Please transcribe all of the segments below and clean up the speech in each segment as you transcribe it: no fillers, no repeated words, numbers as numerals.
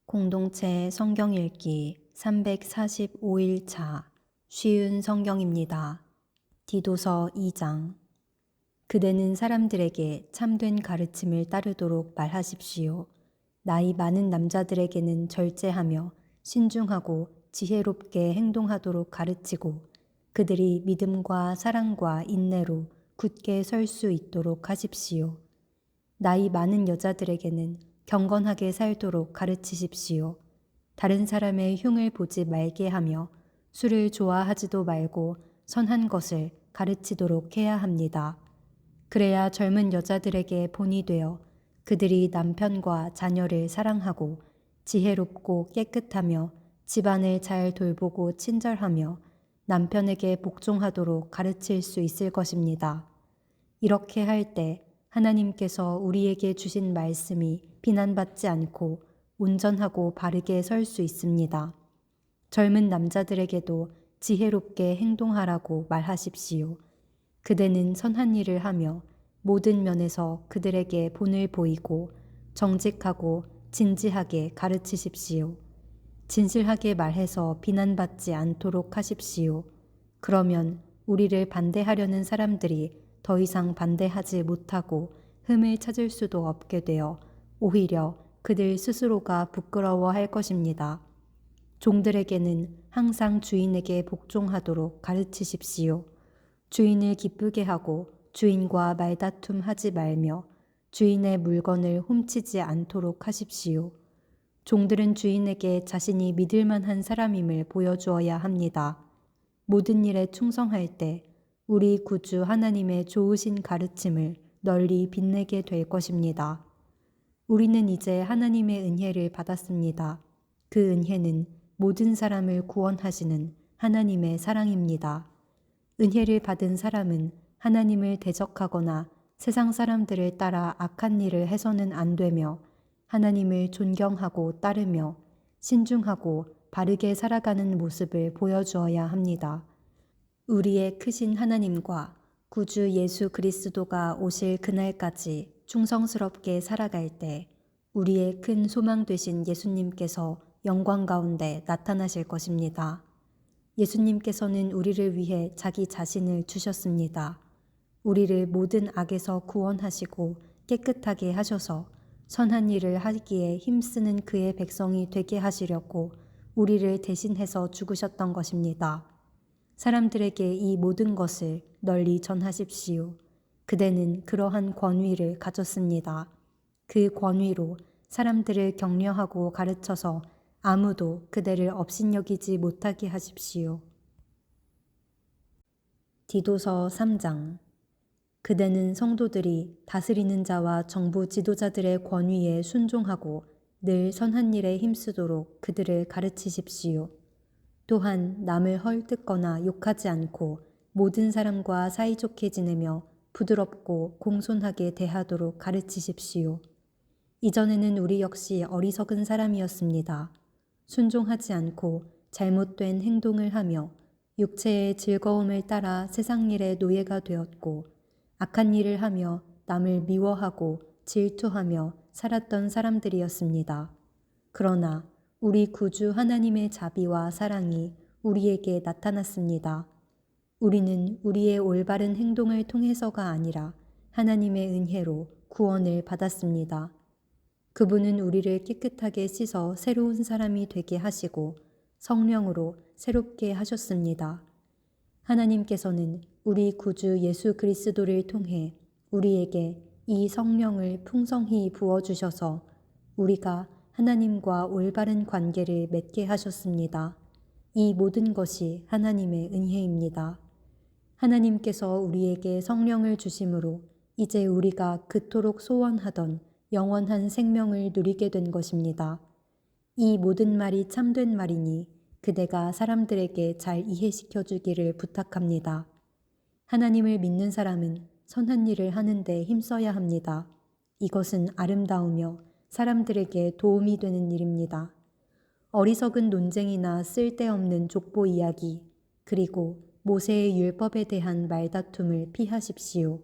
공동체 성경 읽기 345일차 쉬운 성경입니다. 디도서 2장. 그대는 사람들에게 참된 가르침을 따르도록 말하십시오. 나이 많은 남자들에게는 절제하며 신중하고 지혜롭게 행동하도록 가르치고 그들이 믿음과 사랑과 인내로 굳게 설 수 있도록 하십시오. 나이 많은 여자들에게는 경건하게 살도록 가르치십시오. 다른 사람의 흉을 보지 말게 하며 술을 좋아하지도 말고 선한 것을 가르치도록 해야 합니다. 그래야 젊은 여자들에게 본이 되어 그들이 남편과 자녀를 사랑하고 지혜롭고 깨끗하며 집안을 잘 돌보고 친절하며 남편에게 복종하도록 가르칠 수 있을 것입니다. 이렇게 할 때 하나님께서 우리에게 주신 말씀이 비난받지 않고 온전하고 바르게 설 수 있습니다. 젊은 남자들에게도 지혜롭게 행동하라고 말하십시오. 그대는 선한 일을 하며 모든 면에서 그들에게 본을 보이고 정직하고 진지하게 가르치십시오. 진실하게 말해서 비난받지 않도록 하십시오. 그러면 우리를 반대하려는 사람들이 더 이상 반대하지 못하고 흠을 찾을 수도 없게 되어 오히려 그들 스스로가 부끄러워할 것입니다. 종들에게는 항상 주인에게 복종하도록 가르치십시오. 주인을 기쁘게 하고 주인과 말다툼 하지 말며 주인의 물건을 훔치지 않도록 하십시오. 종들은 주인에게 자신이 믿을 만한 사람임을 보여주어야 합니다. 모든 일에 충성할 때 우리 구주 하나님의 좋으신 가르침을 널리 빛내게 될 것입니다. 우리는 이제 하나님의 은혜를 받았습니다. 그 은혜는 모든 사람을 구원하시는 하나님의 사랑입니다. 은혜를 받은 사람은 하나님을 대적하거나 세상 사람들을 따라 악한 일을 해서는 안 되며 하나님을 존경하고 따르며 신중하고 바르게 살아가는 모습을 보여주어야 합니다. 우리의 크신 하나님과 구주 예수 그리스도가 오실 그날까지 충성스럽게 살아갈 때 우리의 큰 소망 되신 예수님께서 영광 가운데 나타나실 것입니다. 예수님께서는 우리를 위해 자기 자신을 주셨습니다. 우리를 모든 악에서 구원하시고 깨끗하게 하셔서 선한 일을 하기에 힘쓰는 그의 백성이 되게 하시려고 우리를 대신해서 죽으셨던 것입니다. 사람들에게 이 모든 것을 널리 전하십시오. 그대는 그러한 권위를 가졌습니다. 그 권위로 사람들을 격려하고 가르쳐서 아무도 그대를 업신여기지 못하게 하십시오. 디도서 3장. 그대는 성도들이 다스리는 자와 정부 지도자들의 권위에 순종하고 늘 선한 일에 힘쓰도록 그들을 가르치십시오. 또한 남을 헐뜯거나 욕하지 않고 모든 사람과 사이좋게 지내며 부드럽고 공손하게 대하도록 가르치십시오. 이전에는 우리 역시 어리석은 사람이었습니다. 순종하지 않고 잘못된 행동을 하며 육체의 즐거움을 따라 세상 일의 노예가 되었고 악한 일을 하며 남을 미워하고 질투하며 살았던 사람들이었습니다. 그러나 우리 구주 하나님의 자비와 사랑이 우리에게 나타났습니다. 우리는 우리의 올바른 행동을 통해서가 아니라 하나님의 은혜로 구원을 받았습니다. 그분은 우리를 깨끗하게 씻어 새로운 사람이 되게 하시고 성령으로 새롭게 하셨습니다. 하나님께서는 우리 구주 예수 그리스도를 통해 우리에게 이 성령을 풍성히 부어주셔서 우리가 하나님과 올바른 관계를 맺게 하셨습니다. 이 모든 것이 하나님의 은혜입니다. 하나님께서 우리에게 성령을 주심으로 이제 우리가 그토록 소원하던 영원한 생명을 누리게 된 것입니다. 이 모든 말이 참된 말이니 그대가 사람들에게 잘 이해시켜 주기를 부탁합니다. 하나님을 믿는 사람은 선한 일을 하는데 힘써야 합니다. 이것은 아름다우며 사람들에게 도움이 되는 일입니다. 어리석은 논쟁이나 쓸데없는 족보 이야기, 그리고 모세의 율법에 대한 말다툼을 피하십시오.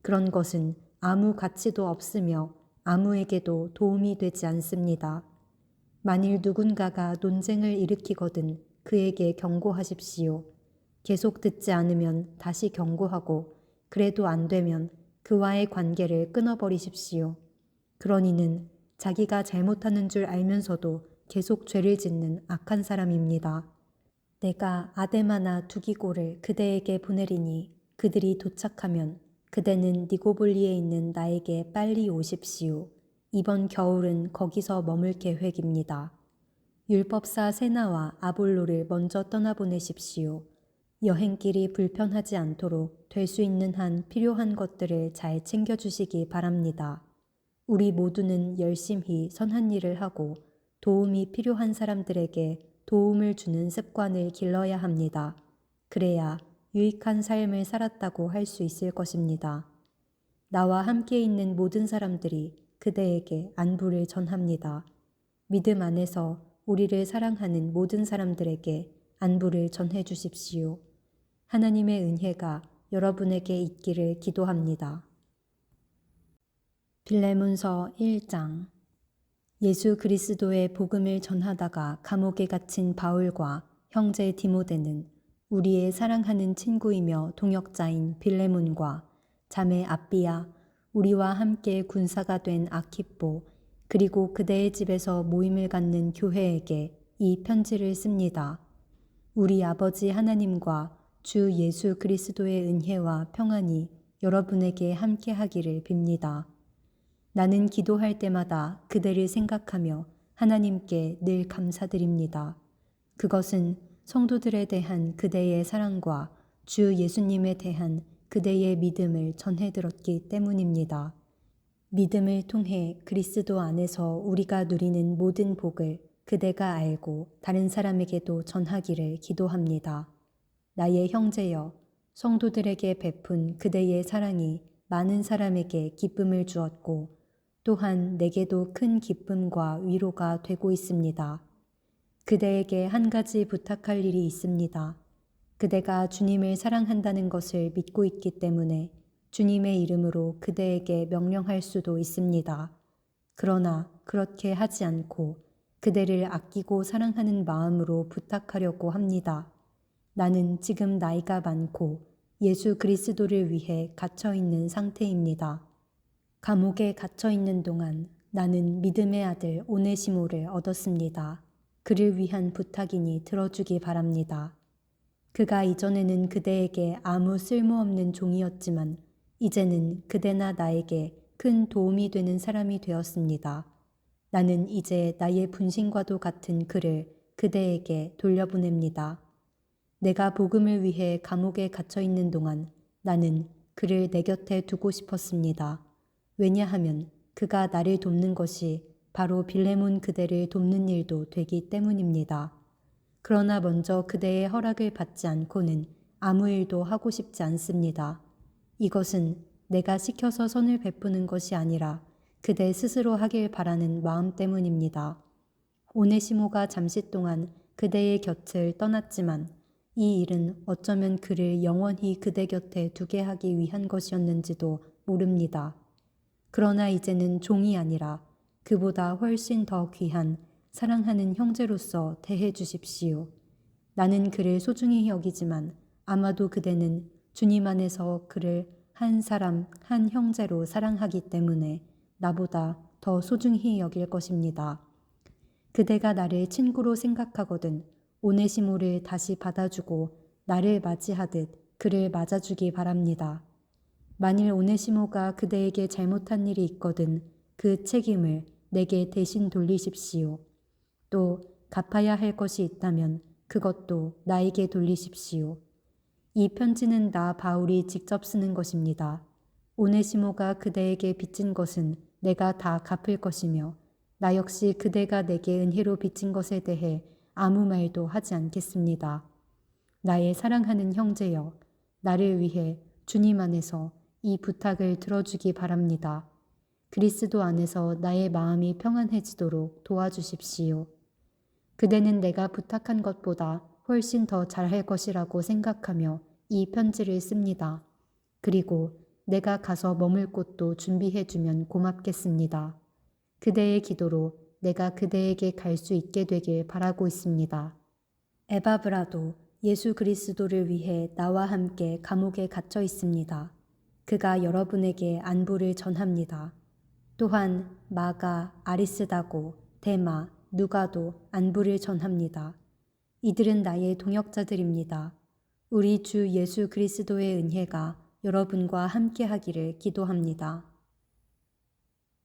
그런 것은 아무 가치도 없으며 아무에게도 도움이 되지 않습니다. 만일 누군가가 논쟁을 일으키거든 그에게 경고하십시오. 계속 듣지 않으면 다시 경고하고 그래도 안 되면 그와의 관계를 끊어버리십시오. 그러니는 자기가 잘못하는 줄 알면서도 계속 죄를 짓는 악한 사람입니다. 내가 아데마나 두기고를 그대에게 보내리니 그들이 도착하면 그대는 니고볼리에 있는 나에게 빨리 오십시오. 이번 겨울은 거기서 머물 계획입니다. 율법사 세나와 아볼로를 먼저 떠나보내십시오. 여행길이 불편하지 않도록 될 수 있는 한 필요한 것들을 잘 챙겨주시기 바랍니다. 우리 모두는 열심히 선한 일을 하고 도움이 필요한 사람들에게 도움을 주는 습관을 길러야 합니다. 그래야 유익한 삶을 살았다고 할 수 있을 것입니다. 나와 함께 있는 모든 사람들이 그대에게 안부를 전합니다. 믿음 안에서 우리를 사랑하는 모든 사람들에게 안부를 전해 주십시오. 하나님의 은혜가 여러분에게 있기를 기도합니다. 빌레몬서 1장. 예수 그리스도의 복음을 전하다가 감옥에 갇힌 바울과 형제 디모데는 우리의 사랑하는 친구이며 동역자인 빌레몬과 자매 아비야, 우리와 함께 군사가 된 아키포, 그리고 그대의 집에서 모임을 갖는 교회에게 이 편지를 씁니다. 우리 아버지 하나님과 주 예수 그리스도의 은혜와 평안이 여러분에게 함께 하기를 빕니다. 나는 기도할 때마다 그대를 생각하며 하나님께 늘 감사드립니다. 그것은 성도들에 대한 그대의 사랑과 주 예수님에 대한 그대의 믿음을 전해들었기 때문입니다. 믿음을 통해 그리스도 안에서 우리가 누리는 모든 복을 그대가 알고 다른 사람에게도 전하기를 기도합니다. 나의 형제여, 성도들에게 베푼 그대의 사랑이 많은 사람에게 기쁨을 주었고 또한 내게도 큰 기쁨과 위로가 되고 있습니다. 그대에게 한 가지 부탁할 일이 있습니다. 그대가 주님을 사랑한다는 것을 믿고 있기 때문에 주님의 이름으로 그대에게 명령할 수도 있습니다. 그러나 그렇게 하지 않고 그대를 아끼고 사랑하는 마음으로 부탁하려고 합니다. 나는 지금 나이가 많고 예수 그리스도를 위해 갇혀 있는 상태입니다. 감옥에 갇혀 있는 동안 나는 믿음의 아들 오네시모를 얻었습니다. 그를 위한 부탁이니 들어주기 바랍니다. 그가 이전에는 그대에게 아무 쓸모없는 종이었지만 이제는 그대나 나에게 큰 도움이 되는 사람이 되었습니다. 나는 이제 나의 분신과도 같은 그를 그대에게 돌려보냅니다. 내가 복음을 위해 감옥에 갇혀 있는 동안 나는 그를 내 곁에 두고 싶었습니다. 왜냐하면 그가 나를 돕는 것이 바로 빌레몬 그대를 돕는 일도 되기 때문입니다. 그러나 먼저 그대의 허락을 받지 않고는 아무 일도 하고 싶지 않습니다. 이것은 내가 시켜서 선을 베푸는 것이 아니라 그대 스스로 하길 바라는 마음 때문입니다. 오네시모가 잠시 동안 그대의 곁을 떠났지만 이 일은 어쩌면 그를 영원히 그대 곁에 두게 하기 위한 것이었는지도 모릅니다. 그러나 이제는 종이 아니라 그보다 훨씬 더 귀한 사랑하는 형제로서 대해 주십시오. 나는 그를 소중히 여기지만 아마도 그대는 주님 안에서 그를 한 사람, 한 형제로 사랑하기 때문에 나보다 더 소중히 여길 것입니다. 그대가 나를 친구로 생각하거든 오네시모를 다시 받아주고 나를 맞이하듯 그를 맞아주기 바랍니다. 만일 오네시모가 그대에게 잘못한 일이 있거든 그 책임을 내게 대신 돌리십시오. 또 갚아야 할 것이 있다면 그것도 나에게 돌리십시오. 이 편지는 나 바울이 직접 쓰는 것입니다. 오네시모가 그대에게 빚진 것은 내가 다 갚을 것이며 나 역시 그대가 내게 은혜로 빚진 것에 대해 아무 말도 하지 않겠습니다. 나의 사랑하는 형제여, 나를 위해 주님 안에서 이 부탁을 들어주기 바랍니다. 그리스도 안에서 나의 마음이 평안해지도록 도와주십시오. 그대는 내가 부탁한 것보다 훨씬 더 잘할 것이라고 생각하며 이 편지를 씁니다. 그리고 내가 가서 머물 곳도 준비해주면 고맙겠습니다. 그대의 기도로 내가 그대에게 갈 수 있게 되길 바라고 있습니다. 에바브라도 예수 그리스도를 위해 나와 함께 감옥에 갇혀 있습니다. 그가 여러분에게 안부를 전합니다. 또한 마가, 아리스다고, 데마, 누가도 안부를 전합니다. 이들은 나의 동역자들입니다. 우리 주 예수 그리스도의 은혜가 여러분과 함께 하기를 기도합니다.